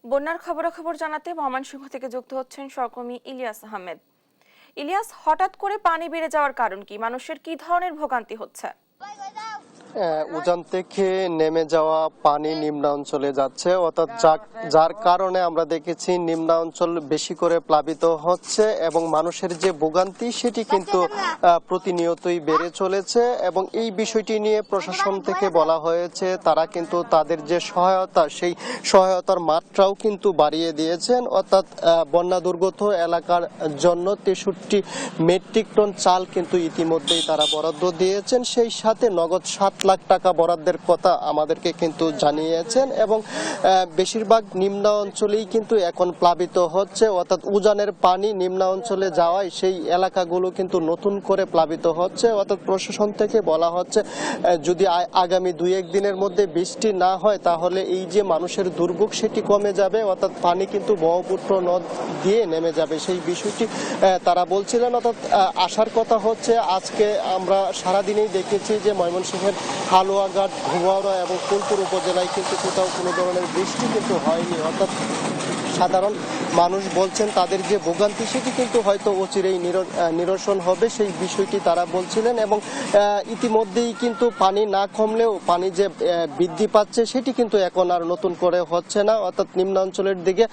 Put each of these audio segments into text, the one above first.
বন্যার খবরাখবর জানাতে ময়মনসিংহ থেকে যুক্ত হচ্ছেন সহকর্মী ইলিয়াস আহমেদ। ইলিয়াস, হঠাৎ করে পানি বেড়ে যাওয়ার কারণ কি? মানুষের কি ধরনের ভোগান্তি হচ্ছে? উজান থেকে নেমে যাওয়া পানি নিম্নাঞ্চলে যাচ্ছে, অর্থাৎ যার কারণে আমরা দেখেছি নিম্নাঞ্চল বেশি করে প্লাবিত হচ্ছে এবং মানুষের যে ভোগান্তি সেটি কিন্তু প্রতিনিয়তই বেড়ে চলেছে। এবং এই বিষয়টি নিয়ে প্রশাসন থেকে বলা হয়েছে তারা কিন্তু তাদের যে সহায়তা সেই সহায়তার মাত্রাও কিন্তু বাড়িয়ে দিয়েছেন, অর্থাৎ বন্যা দুর্গত এলাকার জন্য 63 মেট্রিক টন চাল কিন্তু ইতিমধ্যেই তারা বরাদ্দ দিয়েছেন। সেই সাথে নগদ 7 লাখ টাকা বরাদ্দের কথা আমাদেরকে কিন্তু জানিয়েছেন। এবং বেশিরভাগ নিম্ন অঞ্চলেই কিন্তু এখন প্লাবিত হচ্ছে, অর্থাৎ উজানের পানি নিম্ন অঞ্চলে যাওয়ায় সেই এলাকাগুলো কিন্তু নতুন করে প্লাবিত হচ্ছে। অর্থাৎ প্রশাসন থেকে বলা হচ্ছে যদি আগামী 2-1 দিনের মধ্যে বৃষ্টি না হয় তাহলে এই যে মানুষের দুর্ভোগ সেটি কমে যাবে, অর্থাৎ পানি কিন্তু ব্রহ্মপুত্র নদ দিয়ে নেমে যাবে সেই বিষয়টি তারা বলছিলেন। অর্থাৎ আসার কথা হচ্ছে আজকে আমরা সারাদিনেই দেখেছি যে ময়মনসিংহের হালুয়াঘাট, ঘুমাওড়া এবং ফুলপুর উপজেলায় কিন্তু কোথাও কোনো ধরনের বৃষ্টি কিন্তু হয়নি। অর্থাৎ সাধারণ মানুষ বলছেন তাদের যে ভোগান্তি সেটি কিন্তু হয়তো অচিরেই নিরসন হবে সেই বিষয়টি তারা বলছিলেন। এবং ইতিমধ্যেই কিন্তু পানি না কমলেও পানি যে বৃদ্ধি পাচ্ছে সেটি কিন্তু এখন আর নতুন করে হচ্ছে না, অর্থাৎ নিম্নাঞ্চলের দিকে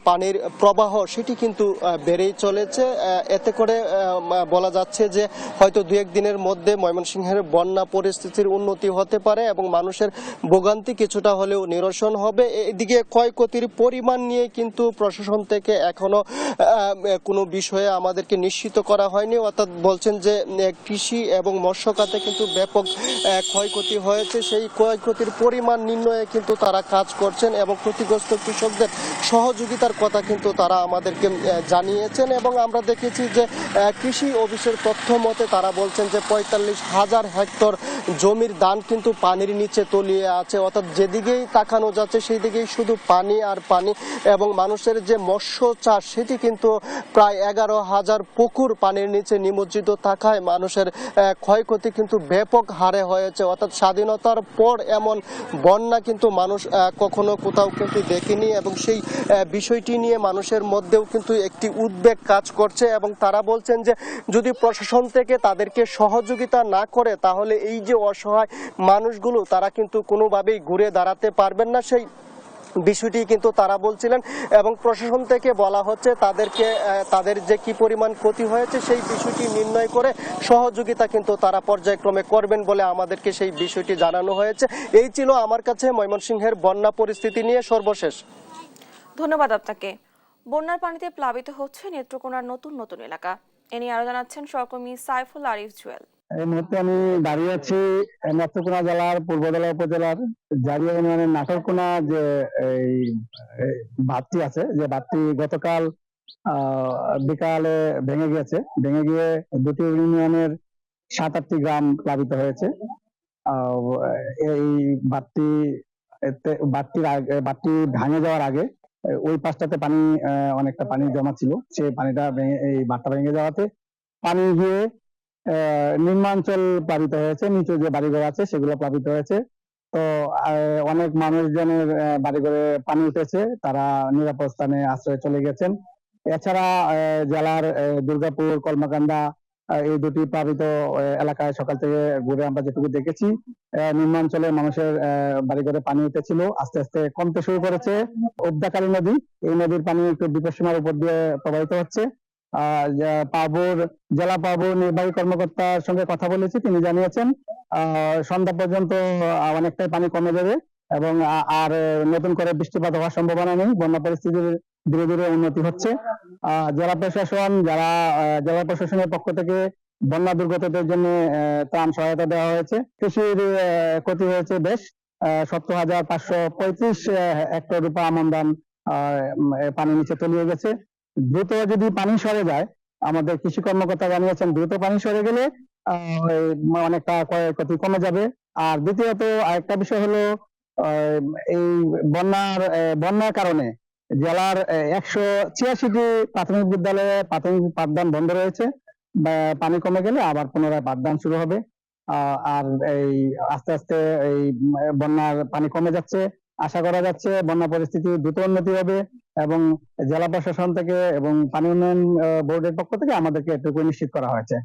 পানির প্রবাহ সেটি কিন্তু বেড়েই চলেছে। এতে করে বলা যাচ্ছে যে হয়তো 2-1 দিনের মধ্যে ময়মনসিংহের বন্যা পরিস্থিতির উন্নতি হতে পারে এবং মানুষের ভোগান্তি কিছুটা হলেও নিরসন হবে। এদিকে ক্ষয়ক্ষতির পরিমাণ নিয়ে কিন্তু প্রশাসন থেকে এখনো কোনো বিষয়ে আমাদেরকে নিশ্চিত করা হয়নি, অর্থাৎ বলছেন যে কৃষি এবং মৎস্য খাতে কিন্তু ব্যাপক ক্ষয়ক্ষতি হয়েছে, সেই ক্ষয়ক্ষতির পরিমাণ নির্ণয়ে কিন্তু তারা কাজ করছেন এবং ক্ষতিগ্রস্ত কৃষকদের সহযোগিতার কথা কিন্তু তারা আমাদেরকে জানিয়েছেন। এবং আমরা দেখেছি যে কৃষি অফিসের তথ্য মতে তারা বলছেন যে 45,000 হেক্টর জমির ধান কিন্তু পানির নিচে তলিয়ে আছে, অর্থাৎ যেদিকেই তাকানো যাচ্ছে সেই দিকেই শুধু পানি আর পানি। এবং মানুষের যে মৎস্য চাষ সেটি কিন্তু প্রায় 11,000 পুকুর পানির নিচে নিমজ্জিত থাকায় মানুষের ক্ষয়ক্ষতি কিন্তু ব্যাপক হারে হয়েছে। অর্থাৎ স্বাধীনতার পর এমন বন্যা কিন্তু মানুষ কখনো কোথাও কিন্তু দেখেনি এবং সেই বিষয়টি নিয়ে মানুষের মধ্যেও কিন্তু একটি উদ্বেগ কাজ করছে। এবং তারা বলছেন যে যদি প্রশাসন থেকে তাদেরকে সহযোগিতা না করে তাহলে এই যে অসহায় মানুষগুলো তারা কিন্তু কোনোভাবেই ঘুরে দাঁড়াতে পারবেন না, সেই বিষয়টি কিন্তু তারা বলছিলেন। এবং প্রশাসন থেকে বলা হচ্ছে তাদেরকে তাদের যে কি পরিমাণ ক্ষতি হয়েছে সেই বিষয়টি নির্ণয় করে সহযোগিতা কিন্তু তারা পর্যায়ক্রমে করবেন বলে আমাদেরকে সেই বিষয়টি জানানো হয়েছে। এই ছিল আমার কাছে ময়মনসিংহের বন্যা পরিস্থিতি নিয়ে সর্বশেষ। ধন্যবাদ আপনাকে। বন্যার পানিতে প্লাবিত হচ্ছে নেত্রকোনার নতুন নতুন এলাকা। এ নিয়ে আরো জানাচ্ছেন সহকর্মী সাইফুল আরিফ জুয়েল। এই মুহূর্তে আমি দাঁড়িয়ে আছি নেত্রকোনা জেলার পূর্বদলা উপজেলার জারিয়া ইউনিয়নের নাটোরকোনা যে এই বাঁধটি আছে, যে বাঁধটি গতকাল বিকালে ভেঙে গিয়েছে। ভেঙে গিয়ে দুটি ইউনিয়নের 7-8টি গ্রাম প্লাবিত হয়েছে। এই বাঁধটি বাঁধটি ভাঙে যাওয়ার আগে ওই পাশটাতে পানি অনেকটা পানি জমা ছিল, সেই পানিটা ভেঙে এই বাঁধটা ভেঙে যাওয়াতে পানি গিয়ে নিম্নাঞ্চল প্লাবিত হয়েছে, নিচু যে বাড়িঘর আছে সেগুলো প্লাবিত হয়েছে। তো অনেক মানুষজনের বাড়িঘরে পানি উঠেছে, তারা নিরাপদ স্থানে আশ্রয়ে চলে গেছেন। এছাড়া জেলার দুর্গাপুর, কলমাকান্দা এই দুটি প্লাবিত এলাকায় সকাল থেকে ঘুরে আমরা যেটুকু দেখেছি নিম্নাঞ্চলে মানুষের বাড়িঘরে পানি উঠেছিল, আস্তে আস্তে কমতে শুরু করেছে। অবদাকালী নদী, এই নদীর পানি একটু বিপদসীমার উপর দিয়ে প্রবাহিত হচ্ছে। জেলা পাবুর নির্বাহী কর্মকর্তার সঙ্গে কথা বলেছি, তিনি জানিয়েছেন সন্ধ্যা পর্যন্ত অনেকটাই পানি কমে যাবে এবং আর নতুন করে বৃষ্টিপাত হওয়ার সম্ভাবনা নেই। বন্যা পরিস্থিতির ধীরে ধীরে উন্নতি হচ্ছে। জেলা প্রশাসনের পক্ষ থেকে বন্যা দুর্গতদের জন্য ত্রাণ সহায়তা দেওয়া হয়েছে। কৃষির ক্ষতি হয়েছে বেশ, 70,535 হেক্টর রূপা আমন ধান পানির নিচে তলিয়ে গেছে। দ্রুত যদি পানি সরে যায়, আমাদের কৃষি কর্মকর্তা জানিয়েছেন দ্রুত পানি সরে গেলে অনেকটা ক্ষয়ক্ষতি কমে যাবে। আর দ্বিতীয়ত আরেকটা বিষয় হলো এই বন্যার কারণে জেলার 186টি প্রাথমিক বিদ্যালয়ে প্রাথমিক পাঠদান বন্ধ রয়েছে। পানি কমে গেলে আবার পুনরায় পাঠদান শুরু হবে। আর এই আস্তে আস্তে এই বন্যার পানি কমে যাচ্ছে। আশা করা যাচ্ছে বন্যা পরিস্থিতি দ্রুত উন্নতি হবে এবং জেলা প্রশাসন থেকে এবং পানি উন্নয়ন বোর্ডের পক্ষ থেকে আমাদেরকে এটুকু নিশ্চিত করা হয়েছে।